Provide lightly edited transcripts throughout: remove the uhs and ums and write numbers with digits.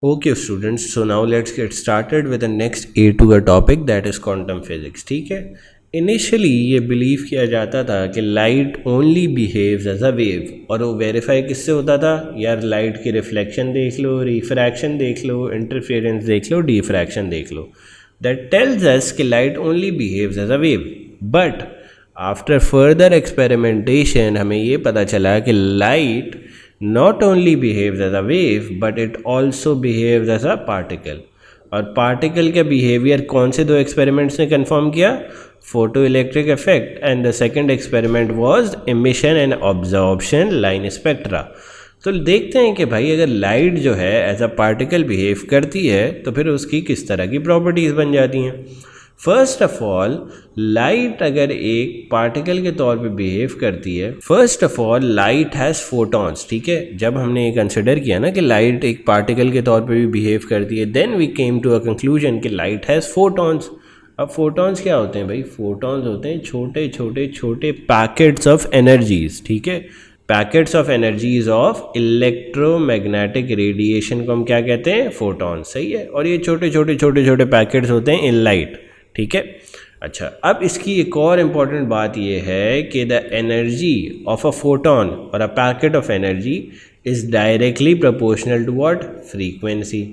Okay students, so now let's get started with the next A to a topic that is quantum physics. ठीक है, initially ये believe किया जाता था कि light only behaves as a wave, और वो वेरीफाई किससे होता था यार, लाइट की रिफ्लेक्शन देख लो, रिफ्रैक्शन देख लो, इंटरफेरेंस देख लो, डिफ्रैक्शन देख लो, दैट टेल्स अस कि light only behaves as a wave. But after further experimentation हमें ये पता चला कि light not only behaves as a wave but it also behaves as a particle. और पार्टिकल का बिहेवियर कौन से दो एक्सपेरिमेंट्स ने कंफर्म किया? Photo electric effect and the second experiment was emission and absorption line spectra. तो देखते हैं कि भाई अगर लाइट जो है एज अ पार्टिकल बिहेव करती है तो फिर उसकी किस तरह की प्रॉपर्टीज़ बन जाती हैं. फर्स्ट ऑफ ऑल, लाइट अगर एक पार्टिकल के तौर पे बिहेव करती है, first of all light has photons. ठीक है, जब हमने ये कंसिडर किया ना कि लाइट एक पार्टिकल के तौर पे भी बिहेव करती है, then we came to a conclusion कि लाइट हैज़ फोटॉन्स. अब फोटॉन्स क्या होते हैं भाई? फोटॉन्स होते हैं छोटे छोटे छोटे पैकेट्स ऑफ एनर्जीज. ठीक है, packets of energies of electromagnetic radiation को हम क्या कहते हैं? फोटॉन्स. सही है, और ये छोटे छोटे छोटे छोटे पैकेट्स होते हैं इन लाइट. ठीक है, अच्छा, अब इसकी एक और इम्पॉर्टेंट बात यह है कि the energy of a photon और a packet of energy is directly proportional to what? Frequency.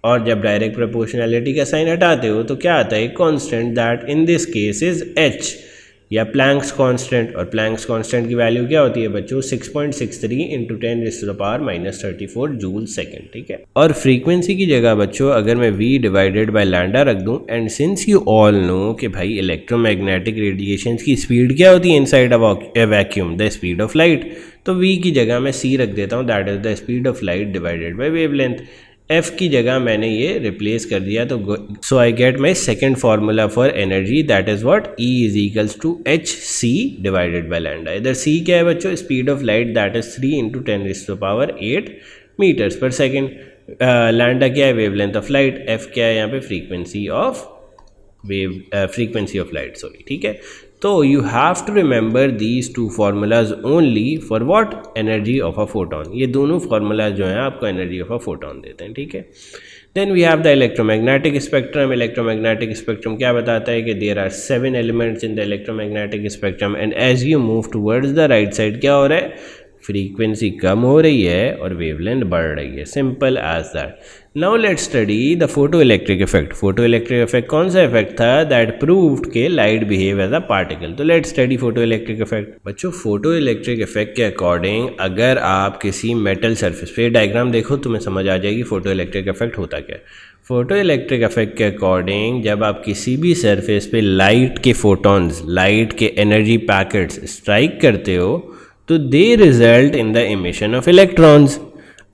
और जब डायरेक्ट प्रोपोर्शनैलिटी का साइन हटाते हो तो क्या आता है? Constant that in this case is H या प्लैंक्स कांस्टेंट. और प्लैंक्स कांस्टेंट की वैल्यू क्या होती है बच्चों? 6.63 इंटू 10⁻⁻⁴ जूल सेकेंड. ठीक है, और फ्रीक्वेंसी की जगह बच्चों अगर मैं v डिवाइडेड बाय लैम्डा रख दूं, and since you all know कि भाई इलेक्ट्रोमैग्नेटिक रेडिएशन की स्पीड क्या होती है inside a vacuum? The speed of light. तो v की जगह मैं c रख देता हूँ, that is the speed of light divided by wavelength. f की जगह मैंने ये रिप्लेस कर दिया, तो so I get my second formula for energy, that is what? E is equals to H C divided by lambda. इधर c क्या है बच्चों? Speed of light, that is 3 into 10⁸ metres per second. Lambda क्या है? Wavelength of light. f क्या है यहाँ पे? Frequency of wave, frequency of light, sorry. ठीक है, तो you have to remember these two formulas only for what? Energy of a photon. ये दोनों फार्मूलाज जो हैं आपको एनर्जी ऑफ अ फोटोन देते हैं. ठीक है, then we have the electromagnetic spectrum. Electromagnetic spectrum क्या बताता है कि there are 7 elements in the electromagnetic spectrum, and as you move towards the right side क्या हो रहा है? फ्रीक्वेंसी कम हो रही है और वेवलेंथ बढ़ रही है. Simple as that. Now let's study the photo electric effect. Photo electric effect कौन सा इफेक्ट था? दैट प्रूव्ड के light behave as a particle. तो let's study photo electric effect. बच्चों, फोटो इलेक्ट्रिक इफेक्ट के अकॉर्डिंग अगर आप किसी मेटल सरफेस पे डायग्राम देखो तुम्हें समझ आ जाएगी फोटो इलेक्ट्रिक इफेक्ट होता क्या है. फोटो इलेक्ट्रिक इफेक्ट के अकॉर्डिंग जब आप किसी भी सरफेस पे लाइट के फोटॉन्स, लाइट के एनर्जी पैकेट्स स्ट्राइक करते हो तो they result in the emission of electrons.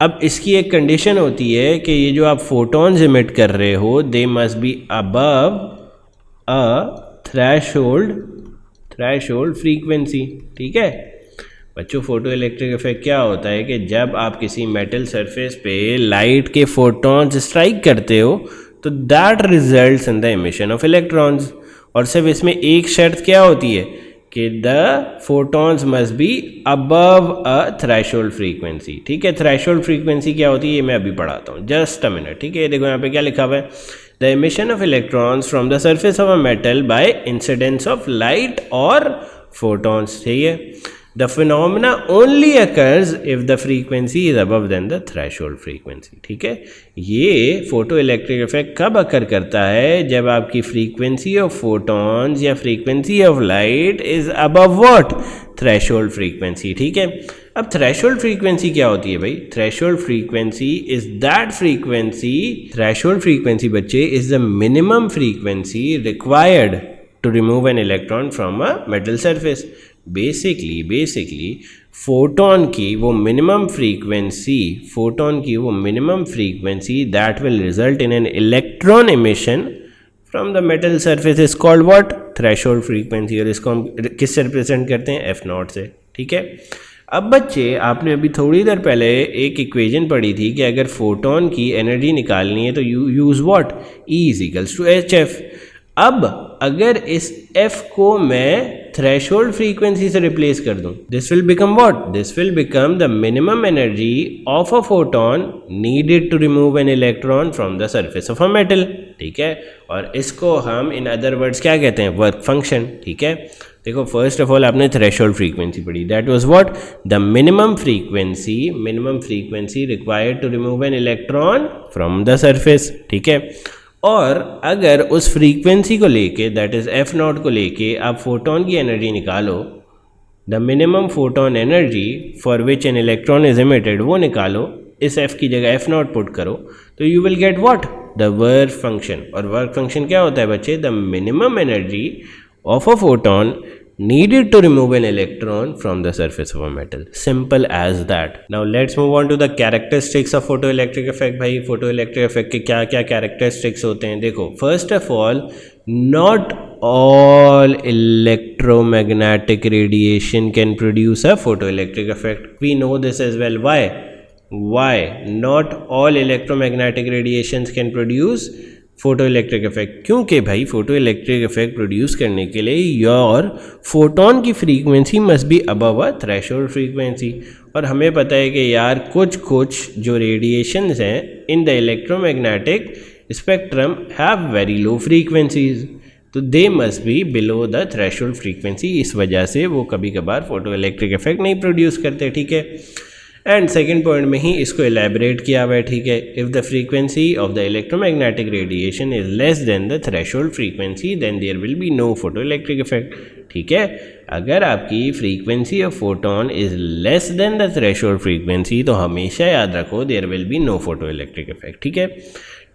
अब इसकी एक कंडीशन होती है कि ये जो आप फोटॉन्स इमिट कर रहे हो दे must be above a threshold frequency. ठीक है बच्चों, फोटो इलेक्ट्रिक इफेक्ट क्या होता है कि जब आप किसी मेटल सरफेस पे लाइट के फोटॉन्स स्ट्राइक करते हो तो that results in the emission of electrons. और सिर्फ इसमें एक शर्त क्या होती है कि the photons must be above a threshold frequency. ठीक है, थ्रेशोल्ड फ्रीक्वेंसी क्या होती है ये मैं अभी पढ़ाता हूँ, जस्ट अ मिनट. ठीक है, देखो यहाँ पे क्या लिखा हुआ है? The emission of electrons from the surface of a metal by incidence of light और फोटॉन्स. ठीक है, the phenomena only occurs if the frequency is above than the threshold frequency. ठीक है, ये फोटो इलेक्ट्रिक इफेक्ट कब अकर करता है? जब आपकी फ्रीक्वेंसी ऑफ फोटॉन्स या frequency of light is above what? Threshold frequency. ठीक है, अब थ्रेशोल्ड फ्रीक्वेंसी क्या होती है भाई? Threshold frequency is that frequency, threshold frequency बच्चे is the minimum frequency required to remove an electron from a metal surface. Basically photon की वो minimum frequency that will result in an electron emission from the metal surface is called what? Threshold frequency. और इसको हम किससे represent करते हैं? F0 से. ठीक है, अब बच्चे आपने अभी थोड़ी देर पहले एक इक्वेशन पढ़ी थी कि अगर फोटोन की एनर्जी निकालनी है तो use what? E is equals to HF. अब अगर इस f को मैं थ्रेशोल्ड फ्रीक्वेंसी से रिप्लेस कर दूं, this will become what, this will become the minimum energy of a photon needed to remove an electron from the surface of a metal. ठीक है, और इसको हम इन अदर वर्ड्स क्या कहते हैं, वर्क फंक्शन। ठीक है, देखो फर्स्ट ऑफ ऑल आपने थ्रेशोल्ड फ्रीक्वेंसी पढ़ी, that was what, the minimum frequency required to remove an electron from the surface. ठीक है, और अगर उस फ्रीक्वेंसी को लेके, दैट इज एफ नॉट को लेके आप फोटोन की एनर्जी निकालो, the minimum photon energy for which an electron is emitted, वो निकालो, इस एफ की जगह एफ नॉट पुट करो, तो you will get what, the work function. और वर्क फंक्शन क्या होता है बच्चे, the minimum energy of a photon needed to remove an electron from the surface of a metal. Simple as that. Now let's move on to the characteristics of photoelectric effect. भाई photoelectric effect के क्या क्या characteristics होते हैं, देखो first of all, not all electromagnetic radiation can produce a photoelectric effect. We know this as well. Why not all electromagnetic radiations can produce photo electric effect? क्योंकि भाई photo electric effect produce करने के लिए your photon की frequency must be above a threshold frequency. और हमें पता है कि यार कुछ जो रेडिएशंस हैं in the electromagnetic spectrum have very low frequencies, तो they must be below the threshold frequency. इस वजह से वो कभी कभार फोटो इलेक्ट्रिक इफेक्ट नहीं प्रोड्यूस करते। ठीक है, एंड सेकेंड पॉइंट में ही इसको एलैबोरेट किया हुआ है। ठीक है, if the frequency of the electromagnetic radiation is less than the threshold frequency then there will be no photo electric effect. ठीक है, अगर आपकी frequency of photon is less than the threshold frequency तो हमेशा याद रखो there will be no photo electric effect. ठीक है,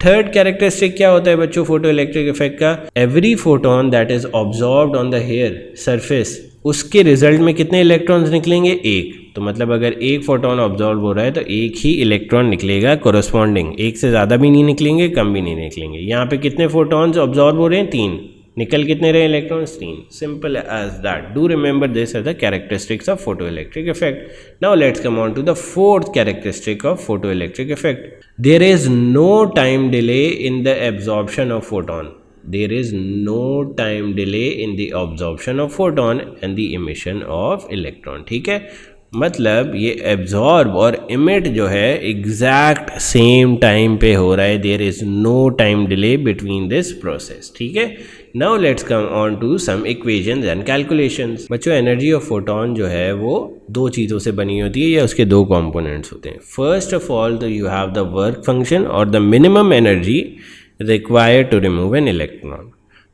थर्ड कैरेक्टरिस्टिक क्या होता है बच्चों फोटो इलेक्ट्रिक इफेक्ट का, every photon that is absorbed on the hair surface, उसके रिजल्ट में कितने इलेक्ट्रॉन्स निकलेंगे, एक। तो मतलब अगर एक फोटोन ऑब्जॉर्व हो रहा है तो एक ही इलेक्ट्रॉन निकलेगा कोरस्पॉन्डिंग, एक से ज़्यादा भी नहीं निकलेंगे, कम भी नहीं निकलेंगे। यहाँ पे कितने फोटोन्स ऑब्जॉर्व हो रहे हैं, 3, निकल कितने रहे electrons, 3। Simple as that, do remember this as the characteristics of photo electric effect. Now let's come on to the fourth characteristic of photo electric effect, there is no time delay in the absorption of photon. There is no time delay in the absorption of photon and the emission of electron। ठीक है, मतलब ये absorb और emit जो है exact same time पे हो रहा है, there is no time delay between this process. ठीक है, now let's come on to some equations and calculations. बच्चों एनर्जी ऑफ फोटोन जो है वो दो चीज़ों से बनी होती है या उसके दो कंपोनेंट्स होते हैं। फर्स्ट ऑफ ऑल तो you have the work function और the minimum energy required to remove an electron,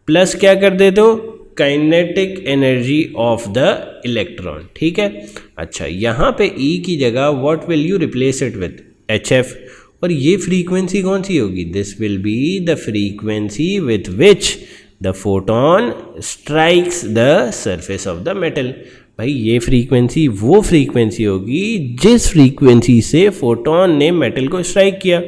plus क्या कर देते हो, kinetic energy of the electron. ठीक है, अच्छा यहाँ पे E की जगह what will you replace it with, HF, और ये फ्रीक्वेंसी कौन सी होगी, this will be the frequency with which the photon strikes the surface of the metal. भाई ये फ्रीक्वेंसी वो फ्रीक्वेंसी होगी जिस फ्रीक्वेंसी से फोटोन ने मेटल को स्ट्राइक किया।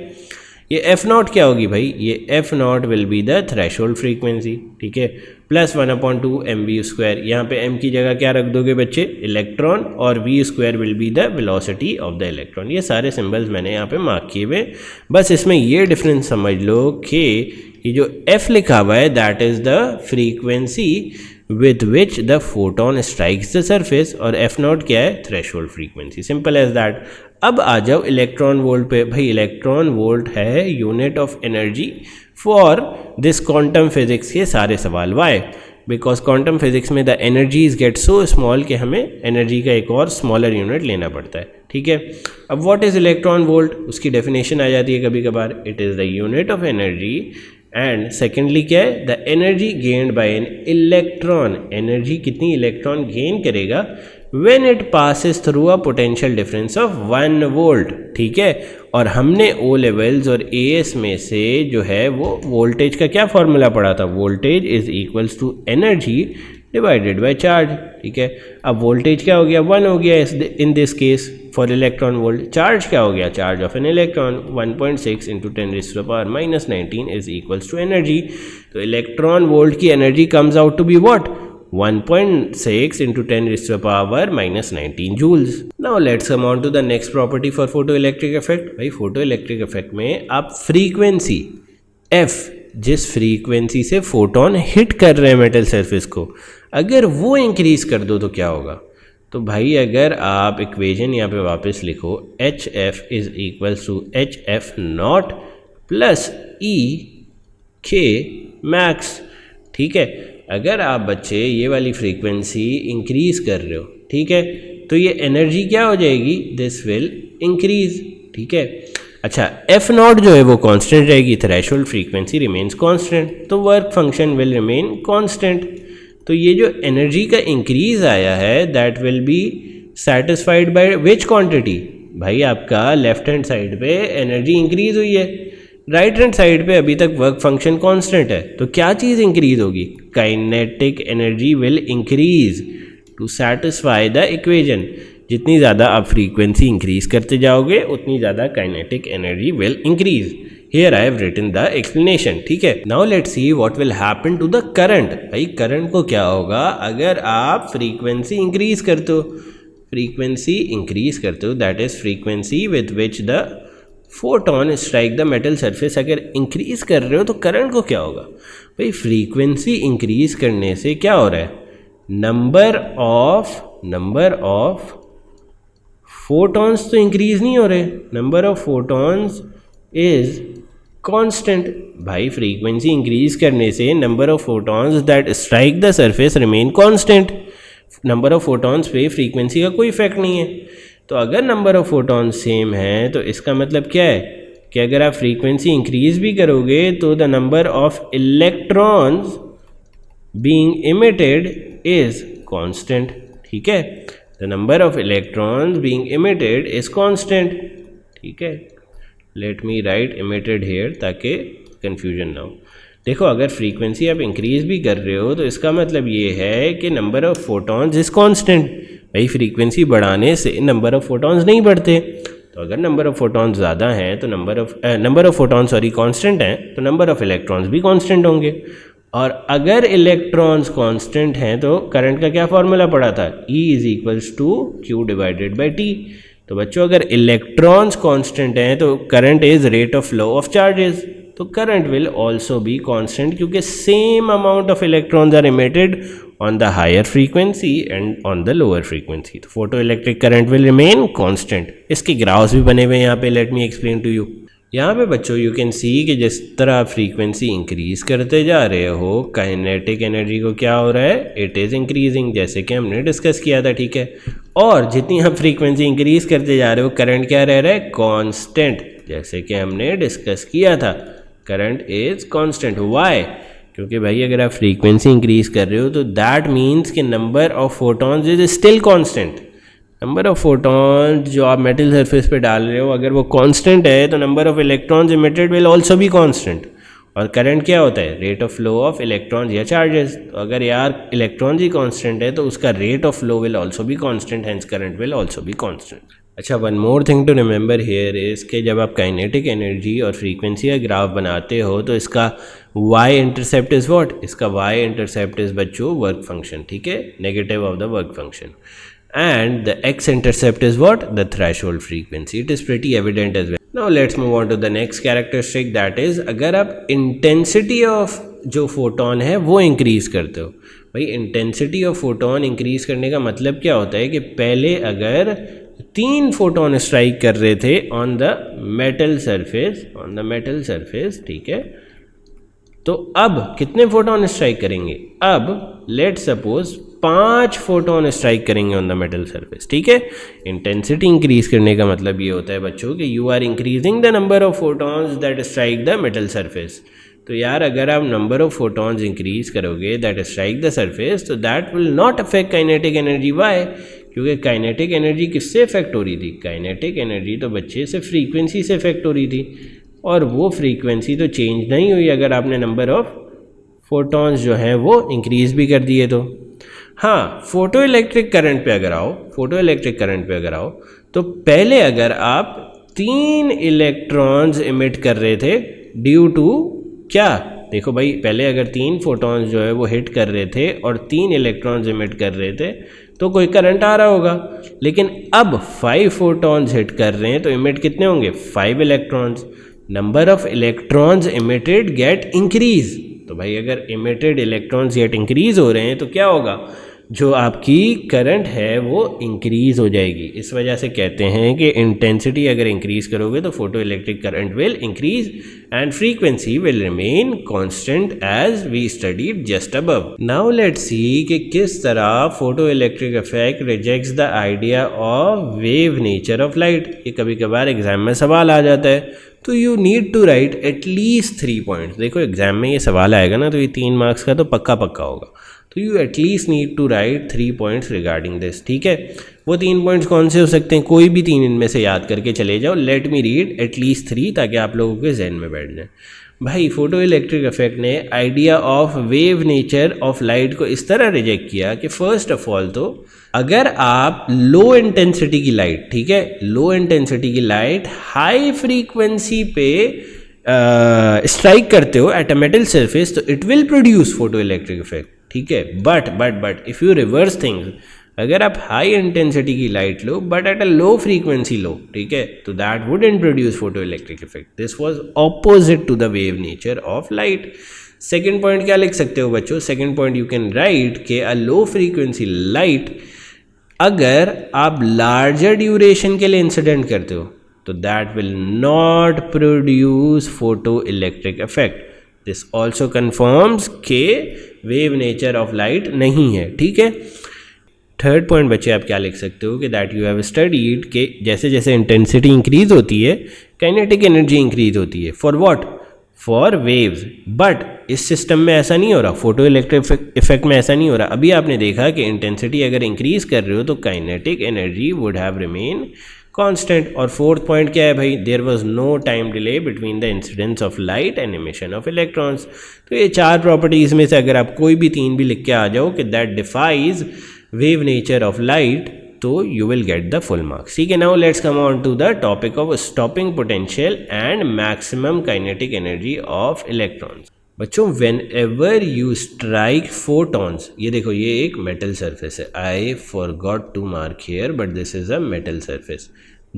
ये एफ नॉट क्या होगी भाई, ये F not will be the threshold frequency. ठीक है, प्लस 1/2 mv², यहाँ पे m की जगह क्या रख दोगे बच्चे, इलेक्ट्रॉन, और v² will be the velocity of the electron. ये सारे सिंबल्स मैंने यहाँ पे मार्क किए हुए, बस इसमें ये डिफरेंस समझ लो कि ये जो f लिखा हुआ है that is the frequency with which the photon strikes the surface, और f नॉट क्या है, threshold frequency. Simple as that. अब आ जाओ इलेक्ट्रॉन वोल्ट पे। भाई इलेक्ट्रॉन वोल्ट है unit of energy for this quantum physics के सारे सवाल। वाई, बिकॉज क्वांटम फिजिक्स में the energies get so small कि हमें एनर्जी का एक और स्मॉलर यूनिट लेना पड़ता है। ठीक है, अब व्हाट इज इलेक्ट्रॉन वोल्ट, उसकी डेफिनेशन आ जाती है कभी कभार, it is the unit of energy, and secondly क्या है, the energy gained by an electron. Energy कितनी इलेक्ट्रॉन गेन करेगा when it passes through a potential difference of 1 volt. ठीक है, और हमने ओ लेवल्स और एएस में से जो है वो वोल्टेज का क्या फॉर्मूला पढ़ा था, voltage is equals to energy divided by charge. ठीक है, अब वोल्टेज क्या हो गया, 1 हो गया in this case for electron volt. Charge क्या हो गया, charge of an electron 1.6 × 10⁻⁻19 is equals to energy. तो इलेक्ट्रॉन वोल्ट की एनर्जी comes out to be what, 1.6 × 10⁻⁻19 joules. Now let's come on to the next property for photo electric effect. भाई photo electric effect में आप frequency f जिस frequency से photon hit कर रहे हैं मेटल सरफेस को, अगर वो इंक्रीज कर दो तो क्या होगा? तो भाई अगर आप इक्वेशन यहाँ पे वापस लिखो, H F is equals to H F naught plus E K max, ठीक है। अगर आप बच्चे ये वाली फ्रीक्वेंसी इंक्रीज कर रहे हो, ठीक है, तो ये एनर्जी क्या हो जाएगी? दिस विल इंक्रीज, ठीक है। अच्छा, एफ नॉट जो है वो कांस्टेंट रहेगी, थ्रेशोल्ड फ्रीक्वेंसी रिमेन्स कांस्टेंट, तो work function will remain constant. तो ये जो एनर्जी का इंक्रीज आया है that will be satisfied by which quantity? भाई आपका लेफ्ट हैंड साइड पे एनर्जी इंक्रीज हुई है, राइट हैंड साइड पे अभी तक वर्क फंक्शन कांस्टेंट है, तो क्या चीज़ इंक्रीज होगी? Kinetic energy will increase to satisfy the equation. जितनी ज़्यादा आप फ्रीक्वेंसी इंक्रीज करते जाओगे उतनी ज़्यादा kinetic energy will increase. Here I have written the explanation, ठीक है। Now let's see what will happen to the current। भाई करंट को क्या होगा अगर आप फ्रीक्वेंसी इंक्रीज करते हो? फ्रीक्वेंसी इंक्रीज करते हो, that is frequency with which the photon strike the metal surface. अगर इंक्रीज कर रहे हो तो करंट को क्या होगा? भाई फ्रीक्वेंसी इंक्रीज करने से क्या हो रहा है? नंबर ऑफ फोटॉन्स तो इंक्रीज नहीं हो रहे, number of photons is constant. भाई फ्रीक्वेंसी इंक्रीज करने से number of photons that strike the surface remain constant. Number of photons पे फ्रीक्वेंसी का कोई इफेक्ट नहीं है। तो अगर नंबर ऑफ फोटॉन्स सेम है तो इसका मतलब क्या है कि अगर आप फ्रीक्वेंसी इंक्रीज भी करोगे तो the number of electrons being emitted is constant, ठीक है। The number of electrons being emitted is constant, ठीक है। Let me write emitted here ताकि कन्फ्यूजन ना हो। देखो अगर फ्रीक्वेंसी आप इंक्रीज भी कर रहे हो तो इसका मतलब ये है कि number of photons is constant. भाई फ्रीक्वेंसी बढ़ाने से नंबर ऑफ फोटॉन्स नहीं बढ़ते, तो अगर नंबर ऑफ फोटॉन्स ज़्यादा हैं तो नंबर ऑफ फोटॉन्स कांस्टेंट हैं तो नंबर ऑफ इलेक्ट्रॉन्स भी कांस्टेंट होंगे। और अगर इलेक्ट्रॉन्स कांस्टेंट हैं तो करंट का क्या फॉर्मूला पड़ा था? E is equals to Q divided by T। तो बच्चों अगर इलेक्ट्रॉन्स कांस्टेंट हैं तो current is rate of flow of charges, तो current will also be constant क्योंकि same amount of electrons are emitted on the higher frequency and on the lower frequency. तो photo electric current will remain constant. इसके graphs भी बने हुए हैं यहाँ पे, let me explain to you. यहाँ पे बच्चों यू कैन सी कि जिस तरह आप फ्रीक्वेंसी इंक्रीज करते जा रहे हो काइनेटिक एनर्जी को क्या हो रहा है? इट इज़ इंक्रीजिंग, जैसे कि हमने डिस्कस किया था, ठीक है। और जितनी आप फ्रीक्वेंसी इंक्रीज करते जा रहे हो करंट क्या रह रहा है? कांस्टेंट, जैसे कि हमने डिस्कस किया था, करंट इज कांस्टेंट। व्हाई? क्योंकि भाई अगर आप फ्रीक्वेंसी इंक्रीज कर रहे हो तो दैट मीन्स कि number of photons is still constant. Number of photons जो आप मेटल सरफेस पे डाल रहे हो अगर वो कांस्टेंट है तो number of electrons emitted will also be constant. और करंट क्या होता है? Rate of flow of electrons या चार्जेस। तो अगर यार इलेक्ट्रॉन्स ही कांस्टेंट है तो उसका rate of flow will also be constant, hence current will also be constant. अच्छा, one more thing to remember here is कि जब आप काइनेटिक एनर्जी और फ्रीक्वेंसी का ग्राफ बनाते हो तो इसका वाई इंटरसेप्ट इज़ व्हाट? इसका वाई इंटरसेप्ट इज़ बच्चों वर्क फंक्शन, ठीक है, negative of the work function. And the x-intercept is what? The threshold frequency. It is pretty evident as well. Now let's move on to the next characteristic, that is अगर आप intensity of जो photon है वो increase करते हो। भाई intensity of photon increase करने का मतलब क्या होता है कि पहले अगर 3 फोटोन स्ट्राइक कर रहे थे ऑन द मेटल सरफेस, ठीक है, तो अब कितने फोटोन स्ट्राइक करेंगे? अब लेट सपोज 5 फोटोन स्ट्राइक करेंगे ऑन द मेटल सरफेस, ठीक है। इंटेंसिटी इंक्रीज करने का मतलब ये होता है बच्चों कि you are increasing the number of photons that strike the metal surface. तो यार अगर आप नंबर ऑफ फोटॉन्स इंक्रीज करोगे दैट स्ट्राइक द सरफेस तो that will not affect kinetic energy. Why? क्योंकि काइनेटिक एनर्जी किससे इफेक्ट हो रही थी? काइनेटिक एनर्जी तो बच्चे से फ्रीक्वेंसी से इफेक्ट हो रही थी, और वो फ्रीक्वेंसी तो चेंज नहीं हुई अगर आपने नंबर ऑफ फोटॉन्स जो हैं वो इंक्रीज भी कर दिए तो। हाँ, फोटो इलेक्ट्रिक करंट पे अगर आओ तो पहले अगर आप 3 इलेक्ट्रॉन्स इमिट कर रहे थे ड्यू टू क्या? देखो भाई पहले अगर 3 फोटॉन्स जो है वो हिट कर रहे थे और 3 इलेक्ट्रॉन्स इमिट कर रहे थे तो कोई करंट आ रहा होगा, लेकिन अब 5 फोटॉन्स हिट कर रहे हैं तो इमिट कितने होंगे? 5 electrons. Number of electrons emitted gate increase. तो भाई अगर इमिटेड इलेक्ट्रॉन्स गेट इंक्रीज हो रहे हैं तो क्या होगा, जो आपकी करंट है वो इंक्रीज हो जाएगी। इस वजह से कहते हैं कि इंटेंसिटी अगर इंक्रीज करोगे तो photo electric current will increase and frequency will remain constant as we studied just above. Now let's see कि किस तरह photo electric effect rejects the idea of wave nature of light. ये कभी कभार exam में सवाल आ जाता है, तो you need to write at least 3 points. देखो एग्जाम में ये सवाल आएगा ना, तो ये 3 मार्क्स का तो पक्का पक्का होगा। तो you at least need to write 3 points regarding this, ठीक है। वो 3 पॉइंट्स कौन से हो सकते हैं, कोई भी 3 इनमें से याद करके चले जाओ। लेट मी रीड एटलीस्ट 3 ताकि आप लोगों के जहन में बैठ जाए। भाई फोटो इलेक्ट्रिक इफेक्ट ने idea of wave nature of light को इस तरह रिजेक्ट किया कि फर्स्ट ऑफ ऑल तो अगर आप लो इंटेंसिटी की लाइट, ठीक है, लो इंटेंसिटी की लाइट हाई फ्रीक्वेंसी पे स्ट्राइक करते हो एट अ मेटल सरफेस, तो it will produce photo electric effect, ठीक है। But if you reverse things, अगर आप हाई इंटेंसिटी की light low but at a low frequency low, ठीक है, तो that wouldn't produce photo electric effect. This was opposite to the wave nature of light. Second point क्या लिख सकते हो बच्चों, second point you can write कि अ लो फ्रीक्वेंसी लाइट अगर आप लार्जर ड्यूरेशन के लिए इंसिडेंट करते हो तो that will not produce photo electric effect. This also confirms के वेव नेचर ऑफ लाइट नहीं है, ठीक है। थर्ड पॉइंट बच्चे आप क्या लिख सकते हो कि दैट यू हैव स्टडीड कि जैसे जैसे इंटेंसिटी इंक्रीज होती है काइनेटिक एनर्जी इंक्रीज होती है। For what, for waves. But इस सिस्टम में ऐसा नहीं हो रहा, फोटो इलेक्ट्रिक इफेक्ट में ऐसा नहीं हो रहा। अभी आपने देखा कि इंटेंसिटी अगर इंक्रीज कर रहे हो तो kinetic energy would have remain constant. और फोर्थ पॉइंट क्या है भाई, there was no time delay between the incidence of light and emission of electrons. तो ये 4 प्रॉपर्टीज में से अगर आप कोई भी 3 भी लिख के आ जाओ कि that defies wave nature of light, तो you will get the full marks, ठीक है। Now let's come on to the topic of stopping potential and maximum kinetic energy of electrons। बच्चों whenever you strike photons, ये देखो ये एक metal surface है, I forgot to mark here but this is a metal surface।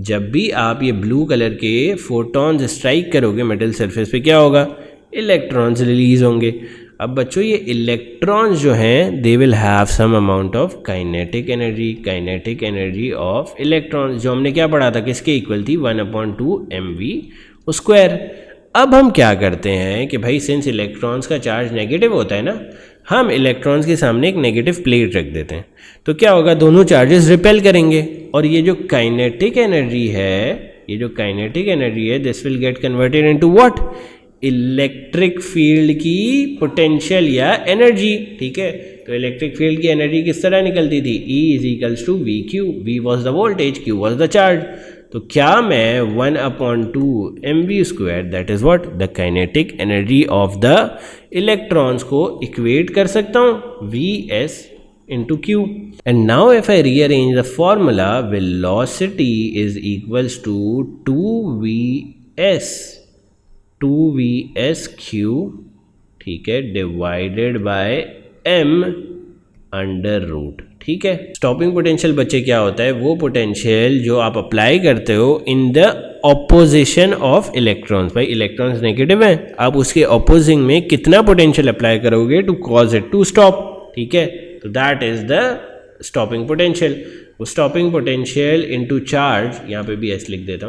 जब भी आप ये ब्लू कलर के photons स्ट्राइक करोगे मेटल सरफेस पे क्या होगा, इलेक्ट्रॉन्स रिलीज होंगे। अब बच्चों ये इलेक्ट्रॉन्स जो हैं they will have some amount of kinetic energy of electrons, जो हमने क्या पढ़ा था किसके इक्वल थी, 1/2 mv²। अब हम क्या करते हैं कि भाई सिंस इलेक्ट्रॉन्स का चार्ज नेगेटिव होता है ना, हम इलेक्ट्रॉन्स के सामने एक नेगेटिव प्लेट रख देते हैं, तो क्या होगा, दोनों चार्जेस रिपेल करेंगे और ये जो काइनेटिक एनर्जी है this will get converted into what, electric field की पोटेंशियल या एनर्जी, ठीक है। तो इलेक्ट्रिक फील्ड की एनर्जी किस तरह निकलती थी, E = VQ, V was the voltage, Q was the charge. तो क्या मैं 1/2 mv² that is what the kinetic energy of the electrons को इक्वेट कर सकता हूँ Vs into Q। And now if I rearrange the formula, velocity is equals to 2vsq, ठीक है, divided by m/√, ठीक है। स्टॉपिंग पोटेंशियल बच्चे क्या होता है, वो पोटेंशियल जो आप अप्लाई करते हो in the opposition of electrons. भाई इलेक्ट्रॉन्स नेगेटिव हैं, आप उसके ऑपोजिंग में कितना पोटेंशियल अप्लाई करोगे to cause it to stop, ठीक है। तो that is the stopping potential. वो स्टॉपिंग पोटेंशियल इनटू चार्ज, यहाँ पे भी एस लिख देता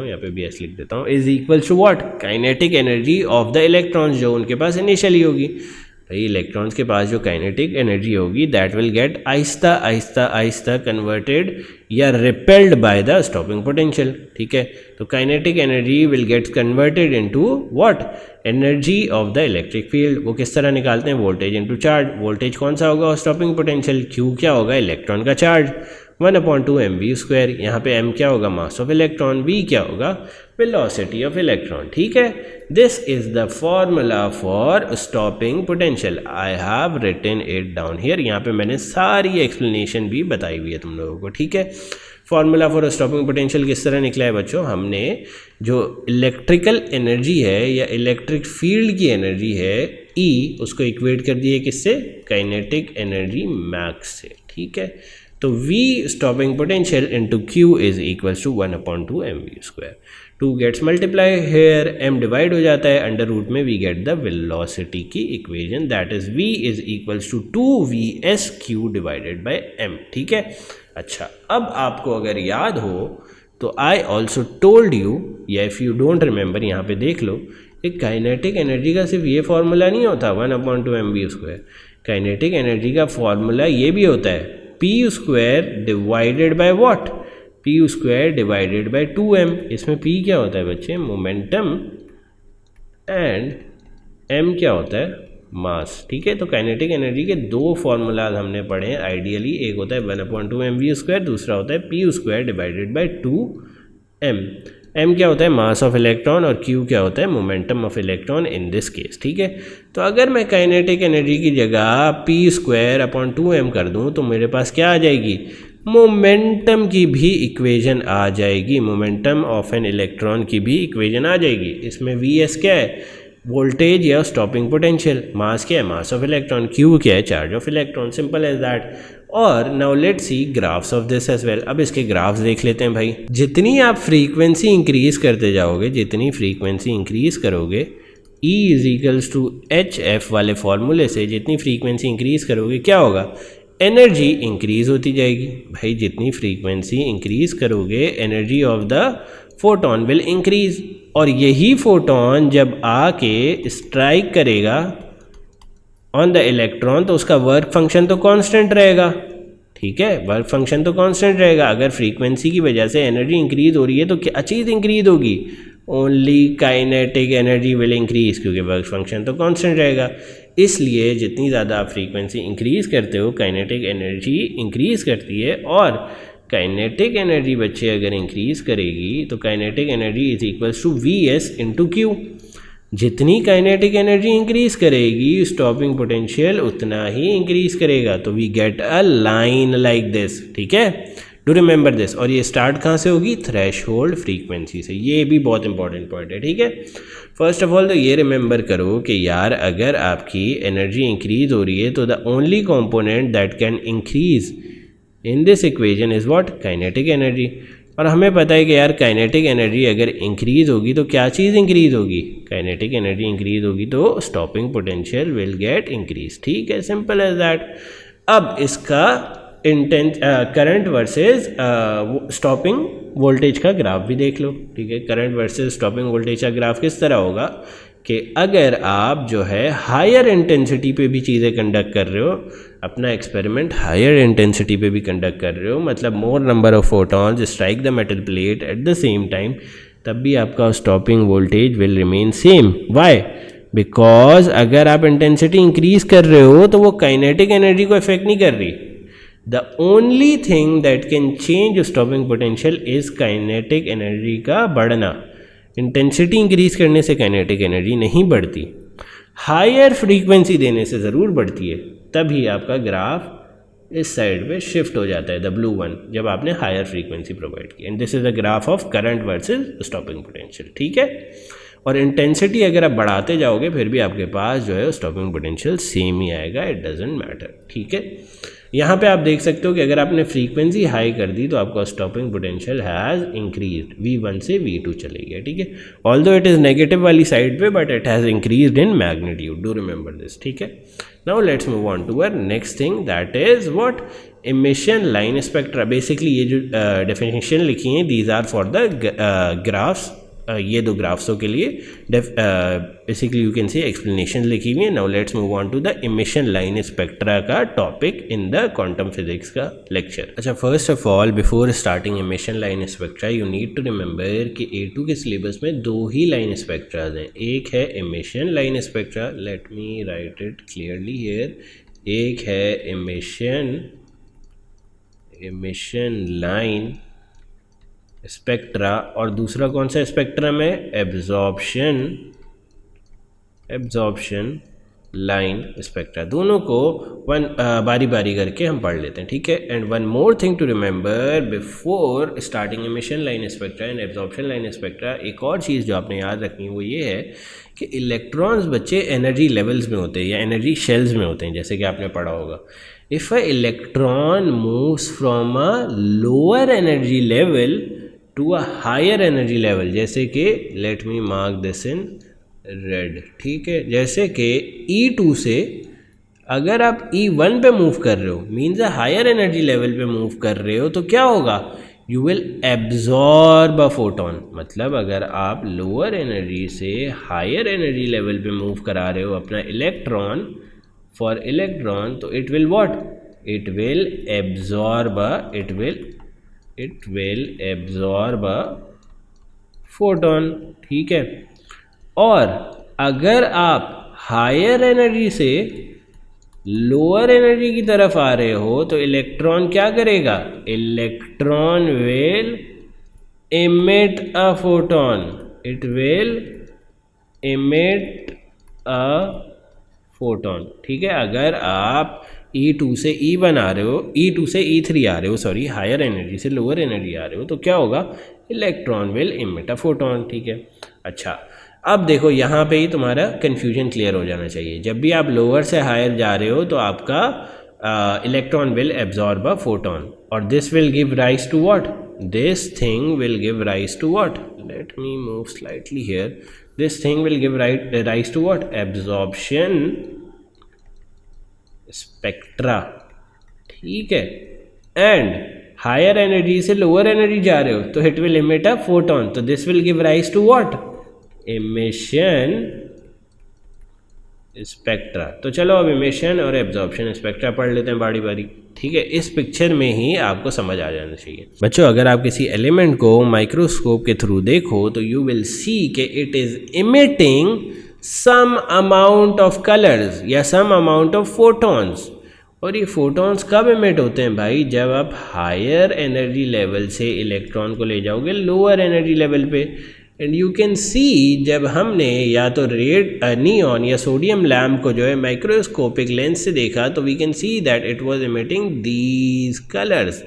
हूँ, is equal to what, kinetic energy of the electrons जो उनके पास इनिशियली होगी। भाई इलेक्ट्रॉन्स के पास जो काइनेटिक एनर्जी होगी दैट विल गेट आहिस्ता कन्वर्टेड या repelled by the stopping potential, ठीक है। तो kinetic energy will get converted into what, energy of the electric field. वो किस तरह निकालते हैं, वोल्टेज इनटू चार्ज। वोल्टेज कौन सा होगा, स्टॉपिंग पोटेंशियल, Q क्या होगा, इलेक्ट्रॉन का चार्ज, 1/2 mv²। यहाँ पे m क्या होगा, मास ऑफ इलेक्ट्रॉन, v क्या होगा, वेलोसिटी ऑफ इलेक्ट्रॉन, ठीक है। This is the formula for stopping potential. I have written it down here, यहाँ पे मैंने सारी एक्सप्लेनेशन भी बताई हुई है तुम लोगों को, ठीक है। फॉर्मूला फॉर स्टॉपिंग पोटेंशियल किस तरह निकला है बच्चों, हमने जो इलेक्ट्रिकल एनर्जी है या इलेक्ट्रिक फील्ड की एनर्जी है E, उसको इक्वेट कर दिए किससे, काइनेटिक एनर्जी मैक्स से, ठीक है। तो V stopping potential into Q is equals to 1/2 mv²। 2 gets multiply here, m divide हो जाता है, अंडर रूट में वी गेट द वेलोसिटी की equation that is v is equals to 2vsq divided by m। ठीक है। अच्छा, अब आपको अगर याद हो तो आई ऑल्सो टोल्ड यू, या इफ़ यू डोंट रिमेंबर यहाँ पे देख लो, एक काइनेटिक एनर्जी का सिर्फ ये फॉर्मूला नहीं होता 1/2mv²। काइनेटिक एनर्जी का फॉर्मूला ये भी होता है p² divided by what, p² divided by 2m। इसमें p क्या होता है बच्चे, मोमेंटम, एंड m क्या होता है, मास। ठीक है। तो काइनेटिक एनर्जी के दो फॉर्मूलाज हमने पढ़े हैं आइडियली, एक होता है 1/2mv², दूसरा होता है p² divided by 2m। m क्या होता है, मास ऑफ इलेक्ट्रॉन, और q क्या होता है, momentum of electron in this case. ठीक है। तो अगर मैं काइनेटिक एनर्जी की जगह p²/2m कर दूं तो मेरे पास क्या आ जाएगी, मोमेंटम की भी इक्वेशन आ जाएगी, मोमेंटम ऑफ एन इलेक्ट्रॉन की भी इक्वेशन आ जाएगी। इसमें vs क्या है, वोल्टेज या स्टॉपिंग पोटेंशियल, मास क्या है, मास ऑफ इलेक्ट्रॉन, क्यू क्या है, charge of electron, simple as that. और now let's see graphs of this as well. अब इसके ग्राफ्स देख लेते हैं भाई। जितनी आप फ्रीक्वेंसी इंक्रीज करते जाओगे, जितनी फ्रीक्वेंसी इंक्रीज करोगे, E is equals to HF वाले फॉर्मूले से जितनी फ्रीक्वेंसी इंक्रीज करोगे क्या होगा, एनर्जी इंक्रीज होती जाएगी। भाई जितनी फ्रीक्वेंसी इंक्रीज करोगे energy of the photon will increase, और यही फोटोन जब आके स्ट्राइक करेगा ऑन द इलेक्ट्रॉन तो उसका वर्क फंक्शन तो कांस्टेंट रहेगा। ठीक है, वर्क फंक्शन तो कांस्टेंट रहेगा। अगर फ्रीक्वेंसी की वजह से एनर्जी इंक्रीज हो रही है तो क्या चीज़ इंक्रीज होगी, only kinetic energy will increase, क्योंकि वर्क फंक्शन तो कांस्टेंट रहेगा। इसलिए जितनी ज़्यादा आप फ्रीक्वेंसी इंक्रीज करते हो काइनेटिक एनर्जी इंक्रीज करती है, और काइनेटिक एनर्जी बच्चे अगर इंक्रीज करेगी तो kinetic energy is equals to Vs into Q. जितनी काइनेटिक एनर्जी इंक्रीज करेगी स्टॉपिंग पोटेंशियल उतना ही इंक्रीज करेगा। तो we get a line like this. ठीक है, डू रिमेंबर दिस। और ये स्टार्ट कहाँ से होगी, थ्रेशहोल्ड फ्रीक्वेंसी से। ये भी बहुत इंपॉर्टेंट पॉइंट है। ठीक है, फर्स्ट ऑफ ऑल तो ये रिमेंबर करो कि यार अगर आपकी एनर्जी इंक्रीज हो रही है तो the only component that can increase in this equation is what, kinetic energy. और हमें पता है कि यार काइनेटिक एनर्जी अगर इंक्रीज होगी तो क्या चीज़ इंक्रीज होगी, काइनेटिक एनर्जी इंक्रीज होगी तो stopping potential will get increase. ठीक है, सिंपल एज दैट। अब इसका करंट वर्सेस स्टॉपिंग वोल्टेज का ग्राफ भी देख लो। ठीक है, करंट वर्सेस स्टॉपिंग वोल्टेज का ग्राफ किस तरह होगा कि अगर आप जो है हायर इंटेंसिटी पे भी चीज़ें कंडक्ट कर रहे हो, अपना एक्सपेरिमेंट हायर इंटेंसिटी पे भी कंडक्ट कर रहे हो, मतलब more number of photons strike the metal plate at the same time, तब भी आपका stopping voltage will remain same. Why, because अगर आप इंटेंसिटी इंक्रीज कर रहे हो तो वो काइनेटिक एनर्जी को इफेक्ट नहीं कर रही। The only thing that can change stopping potential is kinetic energy का बढ़ना। इंटेंसिटी इंक्रीज करने से काइनेटिक एनर्जी नहीं बढ़ती, हायर फ्रीक्वेंसी देने से ज़रूर बढ़ती है। तभी आपका ग्राफ इस साइड पे शिफ्ट हो जाता है, द ब्लू वन, जब आपने हायर फ्रीक्वेंसी प्रोवाइड की। And this is the graph of current versus stopping potential. ठीक है, और इंटेंसिटी अगर आप बढ़ाते जाओगे फिर भी आपके पास जो है स्टॉपिंग पोटेंशियल सेम ही आएगा, इट डजेंट मैटर। ठीक है, यहाँ पे आप देख सकते हो कि अगर आपने फ्रीक्वेंसी हाई कर दी तो आपका stopping potential has increased, V1 से V2 चले गया। ठीक है, ऑल्दो इट इज़ नेगेटिव वाली साइड पे but it has increased in magnitude, do remember this. ठीक है, now let's move on to our next thing that is what, emission line spectra. Basically ये जो डेफिनेशन लिखी है these are for the graphs, ये दो ग्राफ्सों के लिए basically you can see explanation लिखी हुई है। Now let's move on to the emission line spectra का topic in the quantum physics का लेक्चर। अच्छा, first of all before starting emission line spectra you need to remember कि A2 के syllabus में दो ही लाइन स्पेक्ट्राज हैं। एक है emission line spectra, late me right it clearly here, एक है इमिशन लाइन स्पेक्ट्रा, और दूसरा कौन सा स्पेक्ट्रम है, एब्जॉर्प्शन लाइन स्पेक्ट्रा। दोनों को बारी बारी करके हम पढ़ लेते हैं। ठीक है, and one more thing to remember before starting emission line spectra and absorption line spectra, एक और चीज़ जो आपने याद रखनी है वो ये है कि इलेक्ट्रॉन्स बच्चे एनर्जी लेवल्स में होते हैं या एनर्जी शेल्स में होते हैं, जैसे कि आपने पढ़ा होगा। If a electron moves from a lower energy level to a higher energy level, जैसे कि let me mark this in red, ठीक है, जैसे कि E2 से अगर आप E1 पे मूव कर रहे हो, means a higher energy level पे मूव कर रहे हो, तो क्या होगा, you will absorb a photon. मतलब अगर आप लोअर एनर्जी से हायर एनर्जी लेवल पे मूव करा रहे हो अपना इलेक्ट्रॉन, फॉर इलेक्ट्रॉन, तो it will what, it will absorb a photon, ठीक है। और अगर आप हायर एनर्जी से लोअर एनर्जी की तरफ आ रहे हो, तो इलेक्ट्रॉन क्या करेगा, electron will emit a photon, it will emit a photon, ठीक है। अगर आप E2 से E1 आ रहे हो, E2 से E3 आ रहे हो, सॉरी, हायर एनर्जी से लोअर एनर्जी आ रहे हो, तो क्या होगा, electron will emit a photon, ठीक है। अच्छा, अब देखो यहाँ पे ही तुम्हारा कन्फ्यूजन क्लियर हो जाना चाहिए। जब भी आप लोअर से हायर जा रहे हो तो आपका electron will absorb a photon, और this will give rise to what, this thing will give rise to what, let me move slightly here, this thing will give rise to what, absorption spectra, ठीक है। And higher energy से lower energy जा रहे हो तो it will emit a photon, तो this will give rise to what, emission spectra. तो चलो अब इमिशन और एब्जॉर्प्शन स्पेक्ट्रा पढ़ लेते हैं बारी बारी, ठीक है। इस पिक्चर में ही आपको समझ आ जाना चाहिए बच्चों। अगर आप किसी एलिमेंट को माइक्रोस्कोप के थ्रू देखो तो यू विल सी कि it is emitting some amount of colours या सम अमाउंट ऑफ फोटॉन्स। और ये फोटॉन्स कब इमिट होते हैं भाई, जब आप हायर एनर्जी लेवल से इलेक्ट्रॉन को ले जाओगे लोअर एनर्जी लेवल पे। एंड यू कैन सी, जब हमने या तो रेड नियॉन या सोडियम लैम्प को जो है माइक्रोस्कोपिक लेंस से देखा, तो we can see that it was emitting these colours,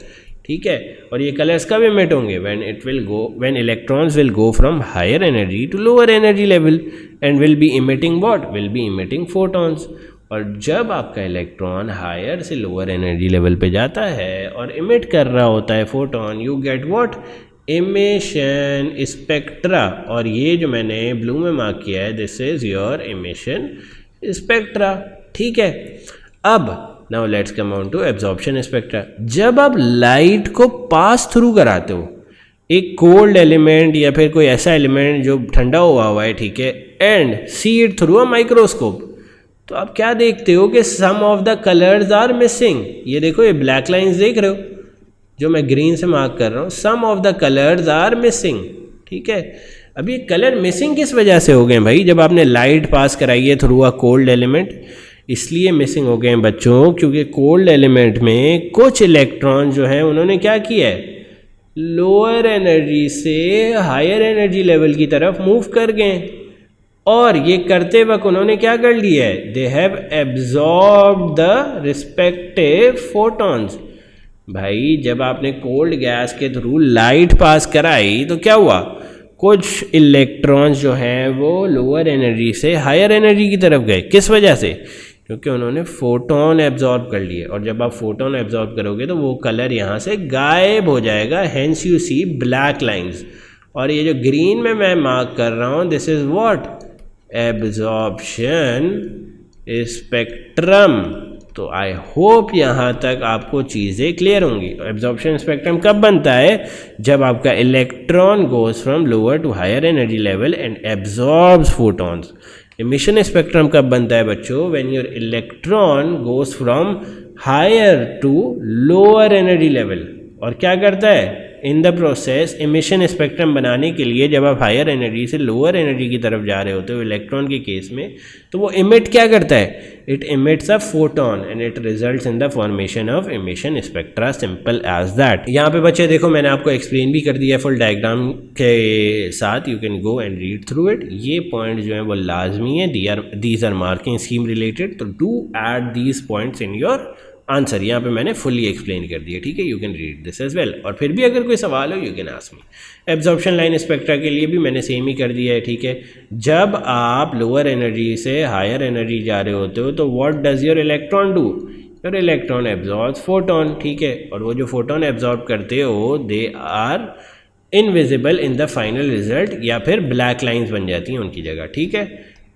ठीक है। और ये कलर्स कब इमिट होंगे, when electrons will go from higher energy to lower energy level and will be emitting what, will be emitting photons. और जब आपका electron higher से लोअर एनर्जी लेवल पे जाता है और इमिट कर रहा होता है photon, you get what, emission spectra. और ये जो मैंने ब्लू में मार्क किया है, this is your emission spectra, ठीक है। अब now let's come on to absorption spectra. जब आप लाइट को पास थ्रू कराते हो एक कोल्ड एलिमेंट या फिर कोई ऐसा एलिमेंट जो ठंडा हुआ है, ठीक है, and see it through a microscope, तो आप क्या देखते हो कि some of the colours are missing. ये देखो, ये ब्लैक लाइंस देख रहे हो जो मैं ग्रीन से मार्क कर रहा हूँ, some of the colours are missing, ठीक है। अब ये कलर मिसिंग किस वजह से हो गए भाई, जब आपने लाइट पास कराई है थ्रू अ कोल्ड एलिमेंट, इसलिए मिसिंग हो गए हैं बच्चों, क्योंकि कोल्ड एलिमेंट में कुछ इलेक्ट्रॉन जो हैं उन्होंने क्या किया है, लोअर एनर्जी से हायर एनर्जी लेवल की तरफ मूव कर गए। और ये करते वक्त उन्होंने क्या कर लिया है, they have absorbed the respective photons. भाई जब आपने कोल्ड गैस के थ्रू लाइट पास कराई तो क्या हुआ, कुछ इलेक्ट्रॉन्स जो हैं वो लोअर एनर्जी से हायर एनर्जी की तरफ गए। किस वजह से, क्योंकि उन्होंने फोटोन एब्जॉर्ब कर लिए। और जब आप फोटोन एब्जॉर्ब करोगे तो वो कलर यहाँ से गायब हो जाएगा, hence you see black lines. और ये जो ग्रीन में मैं मार्क कर रहा हूँ, this is what, absorption spectrum. तो आई होप यहाँ तक आपको चीज़ें क्लियर होंगी। एब्जॉर्प्शन स्पेक्ट्रम कब बनता है, जब आपका electron goes from lower to higher energy level and absorbs photons. Emission spectrum कब बनता है बच्चों, when your electron goes from higher to lower energy level. और क्या करता है in the process, emission spectrum बनाने के लिए जब आप हायर एनर्जी से लोअर एनर्जी की तरफ जा रहे होते हो इलेक्ट्रॉन के केस में, तो वो इमिट क्या करता है, it emits a photon and it results in the formation of emission spectra, simple as that. यहाँ पे बच्चे देखो मैंने आपको एक्सप्लेन भी कर दिया फुल डायग्राम के साथ, you can go and read through it. ये पॉइंट जो है वो लाजमी है, these are marking scheme related, तो do add these points in your answer. यहाँ पे मैंने फुली एक्सप्लेन कर दिया, ठीक है। You can read this as well. और फिर भी अगर कोई सवाल हो you can ask me. Absorption line spectra के लिए भी मैंने सेम ही कर दिया है, ठीक है। जब आप लोअर एनर्जी से हायर एनर्जी जा रहे होते हो तो what does your electron do, your electron absorbs photon, ठीक है। और वो जो फोटोन एब्जॉर्ब करते हो they are invisible in the final result, या फिर ब्लैक लाइंस बन जाती हैं उनकी जगह, ठीक है।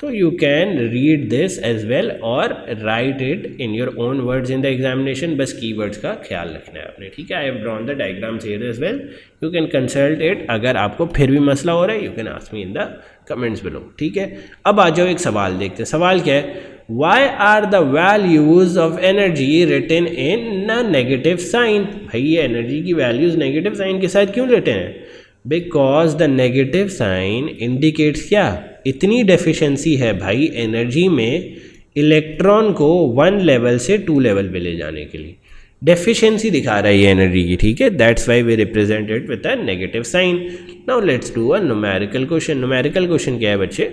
तो you can read this as well और write it in your own words in the examination, बस कीवर्ड्स का ख्याल रखना है आपने, ठीक है। I have drawn the diagrams here as well, you can consult it. अगर आपको फिर भी मसला हो रहा है, you can ask me in the comments below, ठीक है। अब आ जाओ एक सवाल देखते हैं। सवाल क्या है, Why are the values of energy written in a negative sign? भाई ये एनर्जी की वैल्यूज नेगेटिव साइन के साथ क्यों रिटन है? Because the negative sign indicates क्या, इतनी डेफिशिएंसी है भाई एनर्जी में इलेक्ट्रॉन को 1 लेवल से 2 लेवल पे ले जाने के लिए, डेफिशिएंसी दिखा रहा है ये एनर्जी की, ठीक है। That's why we represent it with a negative sign. Now let's do a numerical question. Numerical question क्या है बच्चे,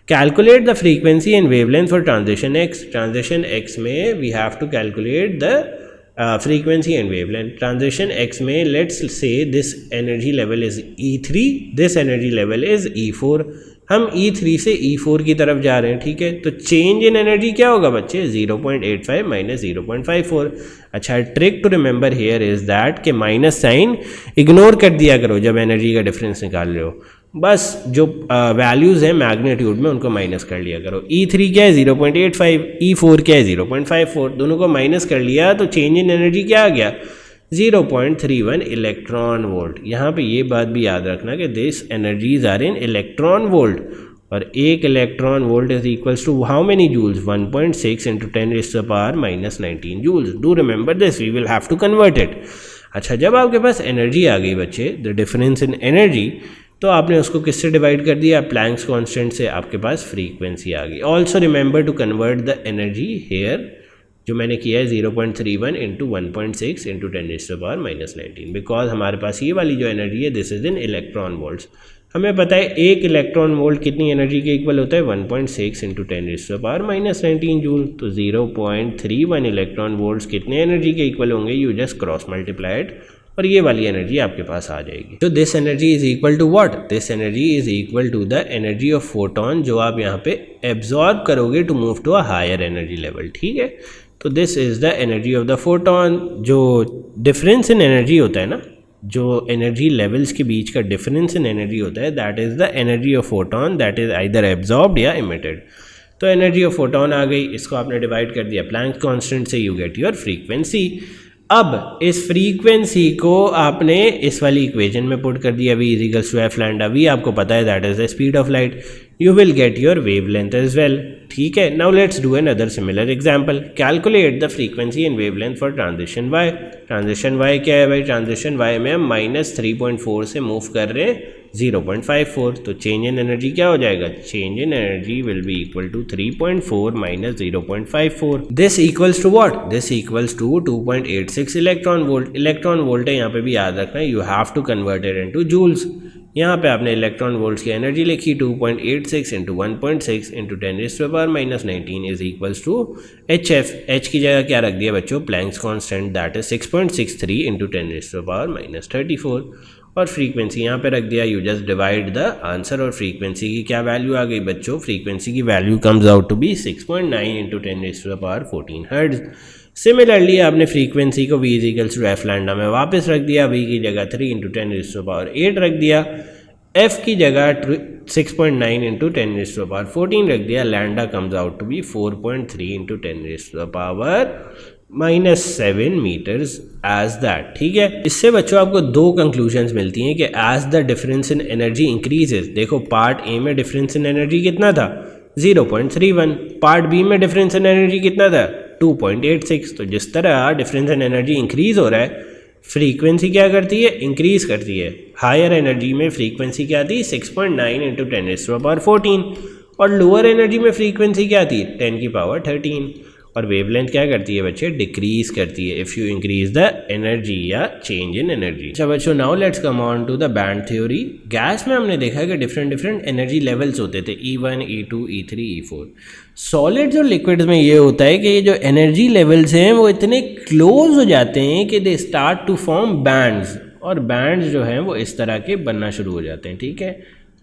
calculate the frequency and wavelength for transition X. Transition X में we have to calculate the frequency and wavelength. Transition X में let's say this energy level is E3, this energy level is E4। हम E3 से E4 की तरफ जा रहे हैं, ठीक है। तो चेंज इन एनर्जी क्या होगा बच्चे, 0.85 माइनस 0.54। अच्छा, trick to remember here is that कि माइनस साइन इग्नोर कर दिया करो जब एनर्जी का डिफरेंस निकाल रहे हो, बस जो वैल्यूज़ हैं मैग्नीट्यूड में उनको माइनस कर लिया करो। E3 क्या है 0.85, E4 क्या है 0.54, दोनों को माइनस कर लिया तो चेंज इन एनर्जी क्या आ गया, 0.31 इलेक्ट्रॉन वोल्ट। यहाँ पे ये बात भी याद रखना कि this energies are in electron volt, और एक electron volt is equals to how many joules, 1.6 into 10⁻⁻⁻⁹ joules. Do remember this, we will have to convert it. अच्छा, जब आपके पास एनर्जी आ गई बच्चे, द डिफरेंस इन एनर्जी, तो आपने उसको किससे डिवाइड कर दिया, प्लैंक्स कांस्टेंट से, आपके पास फ्रीक्वेंसी आ गई। Also remember to convert the energy here, जो मैंने किया है 0.31 इंटू 1.6 इंटू 10⁻⁻⁹, बिकॉज हमारे पास ये वाली जो एनर्जी है this is in electron volts. हमें पता है एक इलेक्ट्रॉन वोल्ट कितनी एनर्जी के इक्वल होता है, 1.6 इंटू 10⁻⁻⁹ जूल। तो 0.31 इलेक्ट्रॉन वोल्ट्स कितने एनर्जी के इक्वल होंगे, यू जस्ट क्रॉस मल्टीप्लाइड और ये वाली एनर्जी आपके पास आ जाएगी। तो this energy is equal to what, this energy is equal to the energy of photon, जो आप यहाँ पे एब्जॉर्ब करोगे to move to a higher energy level, ठीक है। तो this is the energy of the photon. जो डिफरेंस इन एनर्जी होता है ना, जो एनर्जी लेवल्स के बीच का डिफरेंस इन एनर्जी होता है, that is the energy of photon, that is either absorbed या इमिटेड। तो एनर्जी ऑफ फोटोन आ गई, इसको आपने डिवाइड कर दिया प्लैंक कांस्टेंट से, यू गेट योर फ्रीक्वेंसी। अब इस फ्रीक्वेंसी को आपने इस वाली इक्वेशन में पुट कर दिया, v is to F lambda v, आपको पता है that is the speed of light, you will get your wave length as well, ठीक है। Now let's do another similar example. Calculate the frequency and wave length for transition y। Transition y क्या है भाई, transition y में हम -3.4 से move कर रहे हैं 0.54, तो चेंज इन एनर्जी क्या हो जाएगा, change in energy will be equal to 3.4 minus 0.54। This equals to what, this equals to 2.86 electron volt. Electron volt है, यहाँ पे भी याद रखना है, you have to convert it into joules. यहाँ पे आपने इलेक्ट्रॉन वोल्ट्स की एनर्जी लिखी 2.86 into 1.6 into 10⁻⁻⁹ is equals to HF। H की जगह क्या रख दिया बच्चों, Planck's constant, that is 6.63 into 10⁻⁻34, और फ्रीक्वेंसी यहाँ पे रख दिया, you just divide the answer. और फ्रीक्वेंसी की क्या वैल्यू आ गई बच्चों, फ्रीक्वेंसी की value comes out to be 6.9 into 10⁻14 hertz. Similarly आपने फ्रीक्वेंसी को v is to F lambda में वापस रख दिया, v की जगह 3 इंटू 10⁻8 रख दिया, f की जगह 6.9 इंटू 10⁻14 रख दिया, lambda comes out to be 4.3 into 10⁻⁻7 metres as that, ठीक है। इससे बच्चों आपको दो कंक्लूजन्स मिलती हैं कि as the difference in energy increases, देखो पार्ट ए में डिफरेंस इन एनर्जी कितना था 0.31, पार्ट बी में डिफरेंस इन एनर्जी कितना था 2.86। तो जिस तरह डिफरेंस इन एनर्जी इंक्रीज हो रहा है, फ्रीक्वेंसी क्या करती है, इंक्रीज करती है। हायर एनर्जी में फ्रीक्वेंसी क्या थी 6.9 इंटू 10⁻14, और लोअर एनर्जी में फ्रीक्वेंसी क्या थी 10⁻13। और वेवलेंथ क्या करती है बच्चे, डिक्रीज करती है if you increase the energy या चेंज इन एनर्जी। अच्छा बच्चों, now let's come on to the band theory. Gas में हमने देखा कि डिफरेंट एनर्जी लेवल्स होते थे, E1, E2, E3, E4। Solids और लिक्विड्स में ये होता है कि ये जो एनर्जी लेवल्स हैं वो इतने क्लोज हो जाते हैं कि they start to form bands, और बैंड्स जो हैं वो इस तरह के बनना शुरू हो जाते हैं, ठीक है।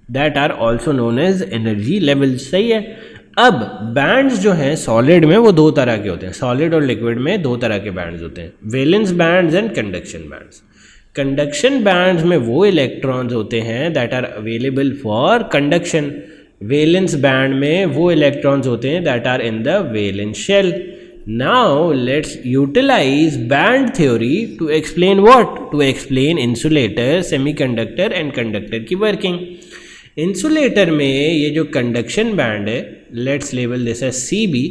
That are also known as energy levels, सही है। अब बैंड्स जो हैं सॉलिड में वो दो तरह के होते हैं, सॉलिड और लिक्विड में दो तरह के बैंड्स होते हैं, valence bands and conduction bands. Conduction bands में वो इलेक्ट्रॉन्स होते हैं that are available for conduction, valence band में वो इलेक्ट्रॉन्स होते हैं that are in the valence shell. Now let's utilize band theory to explain what? To explain insulator, semiconductor and conductor की working. Insulator में ये जो कंडक्शन बैंड है, let's label this as CB,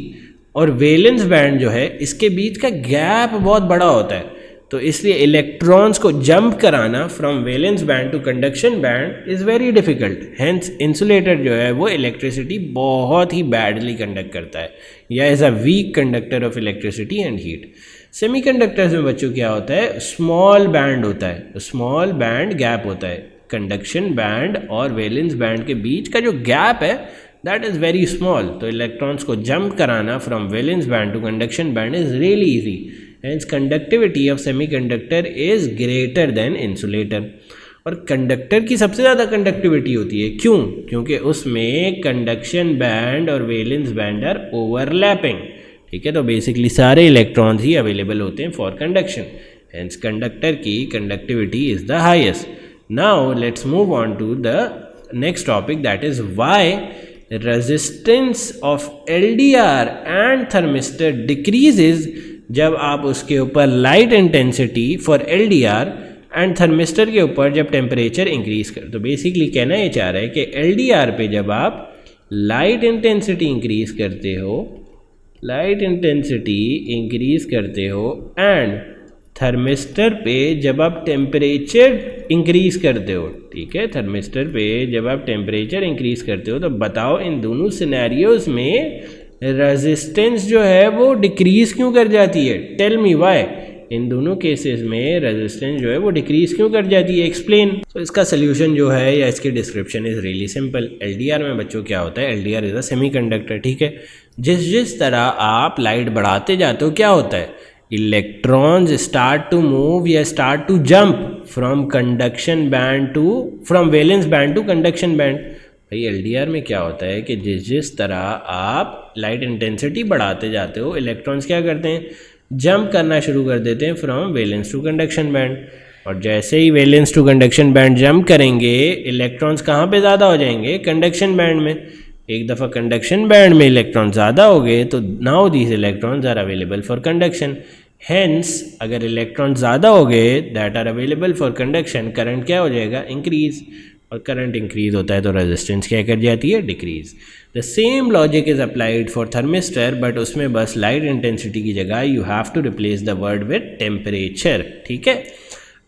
और वैलेंस बैंड जो है इसके बीच का गैप बहुत बड़ा होता है, तो इसलिए इलेक्ट्रॉन्स को जंप कराना from valence band to conduction band is very difficult. Hence insulator जो है वो इलेक्ट्रिसिटी बहुत ही बैडली कंडक्ट करता है, या as a weak conductor of electricity and heat. Semiconductors में बच्चों क्या होता है, स्मॉल बैंड होता है, स्मॉल बैंड गैप होता है. कंडक्शन बैंड और वैलेंस बैंड के बीच का जो गैप है दैट इज़ वेरी स्मॉल, तो इलेक्ट्रॉन्स को जंप कराना from valence band to conduction band is really easy. Hence conductivity of semiconductor is greater than insulator. और कंडक्टर की सबसे ज़्यादा कंडक्टिविटी होती है, क्यों? क्योंकि उसमें कंडक्शन बैंड और वैलेंस बैंड आर ओवरलैपिंग. ठीक है, तो बेसिकली सारे इलेक्ट्रॉन्स ही अवेलेबल होते हैं फॉर कंडक्शन. हेंस कंडक्टर की conductivity is the highest. Now let's move on to the next topic, that is why resistance of LDR and thermistor decreases जब आप उसके ऊपर light intensity for LDR and thermistor के ऊपर जब temperature increase कर. तो बेसिकली कहना ये चाह रहा है कि LDR पे जब आप लाइट इंटेंसिटी इंक्रीज करते हो एंड थर्मिस्टर पे जब आप टेम्परेचर इंक्रीज करते हो, ठीक है, थर्मिस्टर पे जब आप टेम्परेचर इंक्रीज करते हो, तो बताओ इन दोनों सिनेरियोज में रेजिस्टेंस जो है वो डिक्रीज क्यों कर जाती है? Tell me why. इन दोनों केसेस में रेजिस्टेंस जो है वो डिक्रीज क्यों कर जाती है? एक्सप्लेन. तो इसका सोल्यूशन जो है या इसकी description is really simple. LDR में बच्चों क्या होता है, LDR इज़ अ सेमीकंडक्टर. ठीक है, जिस तरह आप लाइट बढ़ाते जाते हो क्या होता है, इलेक्ट्रॉन्स स्टार्ट टू मूव या start to jump from valence band to conduction band. भाई LDR में क्या होता है कि जिस तरह आप लाइट इंटेंसिटी बढ़ाते जाते हो, इलेक्ट्रॉन्स क्या करते हैं, जंप करना शुरू कर देते हैं from valence to conduction band. और जैसे ही valence to conduction band jump करेंगे, इलेक्ट्रॉन्स कहाँ पे ज़्यादा हो जाएंगे, कंडक्शन बैंड में. एक दफ़ा कंडक्शन बैंड में इलेक्ट्रॉन ज़्यादा हो गए तो now these electrons are available for conduction. Hence अगर इलेक्ट्रॉन ज़्यादा हो गए that are available for conduction, current क्या हो जाएगा, इंक्रीज. और करंट इंक्रीज होता है तो रेजिस्टेंस क्या कर जाती है, decrease. The same logic is applied for thermistor, but उसमें बस लाइट इंटेंसिटी की जगह you have to replace the word with temperature. ठीक है,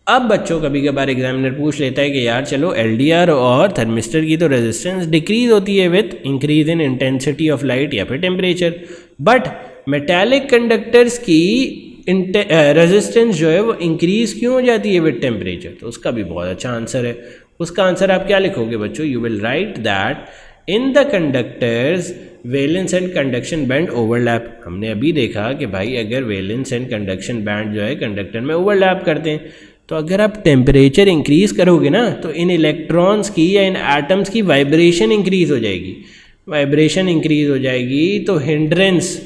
अब बच्चों कभी कभार एग्जामिनर पूछ लेता है कि यार चलो LDR और थर्मिस्टर की तो रेजिस्टेंस डिक्रीज होती है with increase in intensity of light या फिर टेम्परेचर, बट मेटालिक कंडक्टर्स की रेजिस्टेंस जो है वो इंक्रीज क्यों हो जाती है विद टेम्परेचर? तो उसका भी बहुत अच्छा आंसर है. उसका आंसर आप क्या लिखोगे बच्चों, you will write that in the conductors valence and conduction band overlap. हमने अभी देखा कि भाई अगर वैलेंस एंड कंडक्शन बैंड जो है कंडक्टर में ओवरलैप करते हैं, तो अगर आप टेम्परेचर इंक्रीज करोगे ना तो इन इलेक्ट्रॉन्स की या इन एटम्स की वाइब्रेशन इंक्रीज हो जाएगी. वाइब्रेशन इंक्रीज हो जाएगी तो hindrance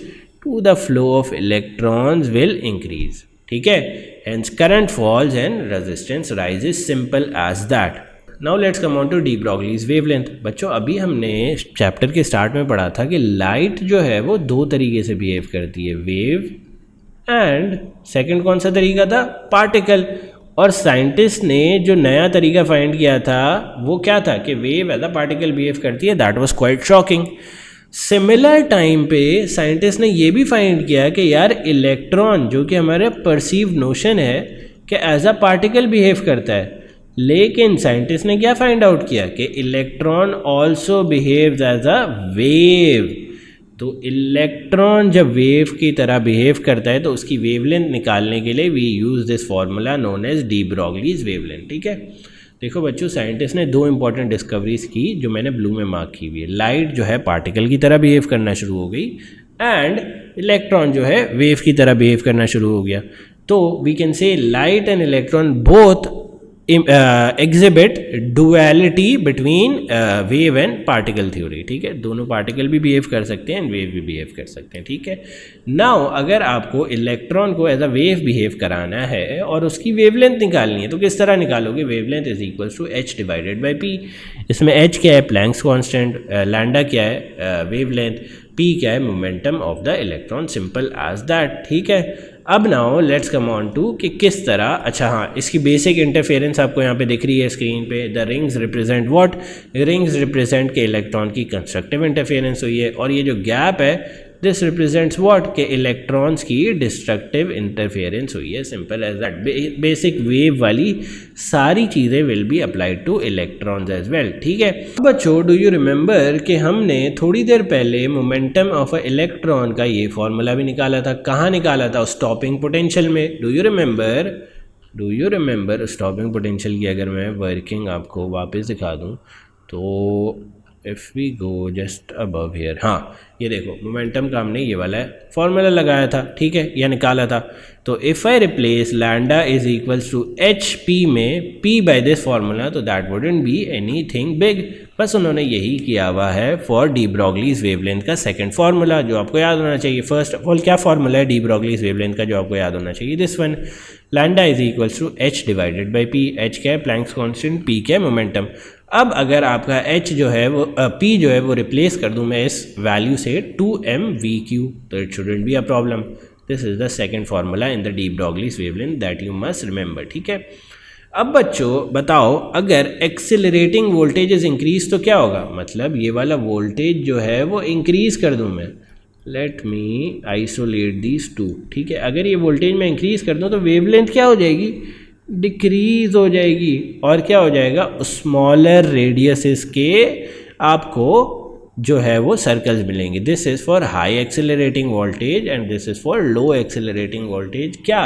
to the flow of electrons will increase. ठीक है, hence current falls and resistance rises, simple as that. Now let's come on to de Broglie's wavelength. बच्चों अभी हमने चैप्टर के स्टार्ट में पढ़ा था कि लाइट जो है वो दो तरीके से बिहेव करती है, वेव एंड सेकंड कौन सा तरीका था, पार्टिकल. और साइंटिस्ट ने जो नया तरीका फाइंड किया था वो क्या था कि wave as a particle behave करती है. That was quite shocking. Similar time पे साइंटिस्ट ने ये भी फाइंड किया कि यार इलेक्ट्रॉन जो कि हमारे परसीव नोशन है कि एज अ पार्टिकल बिहेव करता है, लेकिन साइंटिस्ट ने क्या फाइंड आउट किया कि electron also behaves as a wave. तो इलेक्ट्रॉन जब वेव की तरह बिहेव करता है तो उसकी वेवलेंथ निकालने के लिए we use this formula known as de Broglie's wavelength. ठीक है, देखो बच्चों साइंटिस्ट ने दो इंपॉर्टेंट डिस्कवरीज की जो मैंने ब्लू में मार्क की हुई है. लाइट जो है पार्टिकल की तरह बिहेव करना शुरू हो गई एंड इलेक्ट्रॉन जो है वेव की तरह बिहेव करना शुरू हो गया. तो we can say light and electron both exhibit duality between wave and particle theory, ठीक है, दोनों पार्टिकल भी बिहेव कर सकते हैं एंड वेव भी बिहेव कर सकते हैं, ठीक है। नाउ अगर आपको इलेक्ट्रॉन को एज अ वेव बिहेव कराना है और उसकी वेवलेंथ निकालनी है तो किस तरह निकालोगे? Wavelength is equals to h divided by p। इसमें h क्या है? प्लैंक्स कांस्टेंट, लैम्डा क्या है? वेवलेंथ, p क्या है? Momentum of the electron, simple as that, ठीक है। अब now let's come on to कि किस तरह, अच्छा हाँ, इसकी बेसिक इंटरफेरेंस आपको यहाँ पे दिख रही है स्क्रीन पे। The rings represent what? Rings represent के इलेक्ट्रॉन की कंस्ट्रक्टिव इंटरफेरेंस हुई है, और ये जो गैप है दिस रिप्रेजेंट्स व्हाट? के इलेक्ट्रॉन्स की डिस्ट्रक्टिव इंटरफेरेंस हुई है, simple as that. Basic wave वाली सारी चीज़ें will be applied to electrons as well, ठीक है। बच्चों, डू यू रिमेंबर कि हमने थोड़ी देर पहले मोमेंटम ऑफ अ इलेक्ट्रॉन का ये फॉर्मूला भी निकाला था? कहाँ निकाला था? स्टॉपिंग पोटेंशियल में। Do you remember stopping potential की अगर मैं वर्किंग आपको वापस दिखा दूँ तो if we go just above here, हाँ ये देखो, मोमेंटम का हमने ये वाला फॉर्मूला लगाया था, ठीक है, या निकाला था। तो if I replace lambda is equals to h p में p बाय दिस फार्मूला, तो that wouldn't be anything big. बस उन्होंने यही किया हुआ है फॉर डी ब्रॉगलीज वेवलेंथ का सेकंड फार्मूला, जो आपको याद होना चाहिए। फर्स्ट ऑफ ऑल क्या फार्मूला है डी ब्रॉगलीज वेवलेंथ का जो आपको याद होना चाहिए? This one, lambda is equals to h divided by p. H क्या है? प्लैंक्स कॉन्स्टेंट, पी क्या है? मोमेंटम। अब अगर आपका h जो है वो p जो है वो रिप्लेस कर दूं मैं इस वैल्यू से 2mvq, तो it shouldn't be a problem. This is the second formula in the D Broglie's wavelength that you must remember, ठीक है। अब बच्चों बताओ, अगर एक्सिलरेटिंग वोल्टेज इज इंक्रीज तो क्या होगा? मतलब ये वाला वोल्टेज जो है वो इंक्रीज कर दूं मैं। Let me isolate these two, ठीक है। अगर ये वोल्टेज मैं इंक्रीज कर दूं तो वेवलेंथ क्या हो जाएगी? डिक्रीज हो जाएगी, और क्या हो जाएगा? स्मॉलर रेडियसेस के आपको जो है वो सर्कल्स मिलेंगे। This is for high accelerating voltage and this is for low accelerating voltage. क्या?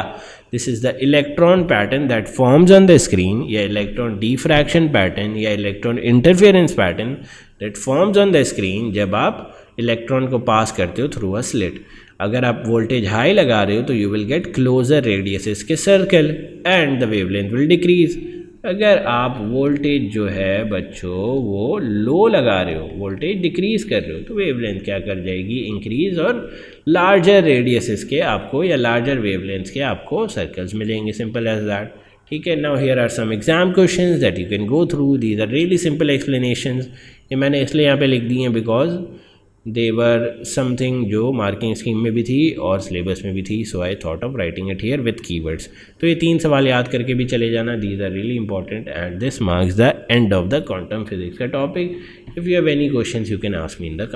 This is the electron pattern that forms on the screen, या इलेक्ट्रॉन डिफ्रैक्शन पैटर्न, या electron interference pattern that forms on the screen जब आप electron को पास करते हो through a slit. अगर आप वोल्टेज हाई लगा रहे हो तो you will get closer radiuses के circle and the wavelength will decrease. अगर आप वोल्टेज जो है बच्चों वो लो लगा रहे हो, वोल्टेज डिक्रीज कर रहे हो, तो वेवलेंथ क्या कर जाएगी? इंक्रीज, और लार्जर रेडियसेस के आपको या लार्जर वेवलेंथ्स के आपको सर्कल्स मिलेंगे, सिंपल एज दैट, ठीक है। Now here are some exam questions that you can go through. These are really simple explanations. ये मैंने इसलिए यहाँ पे लिख दी हैं बिकॉज देवर समथिंग जो मार्किंग स्कीम में भी थी और सिलेबस में भी थी, so I thought of writing it here with keywords. तो ये 3 सवाल याद करके भी चले जाना, these are really important and this marks the end of the quantum physics का topic. If you have any questions you can ask me in the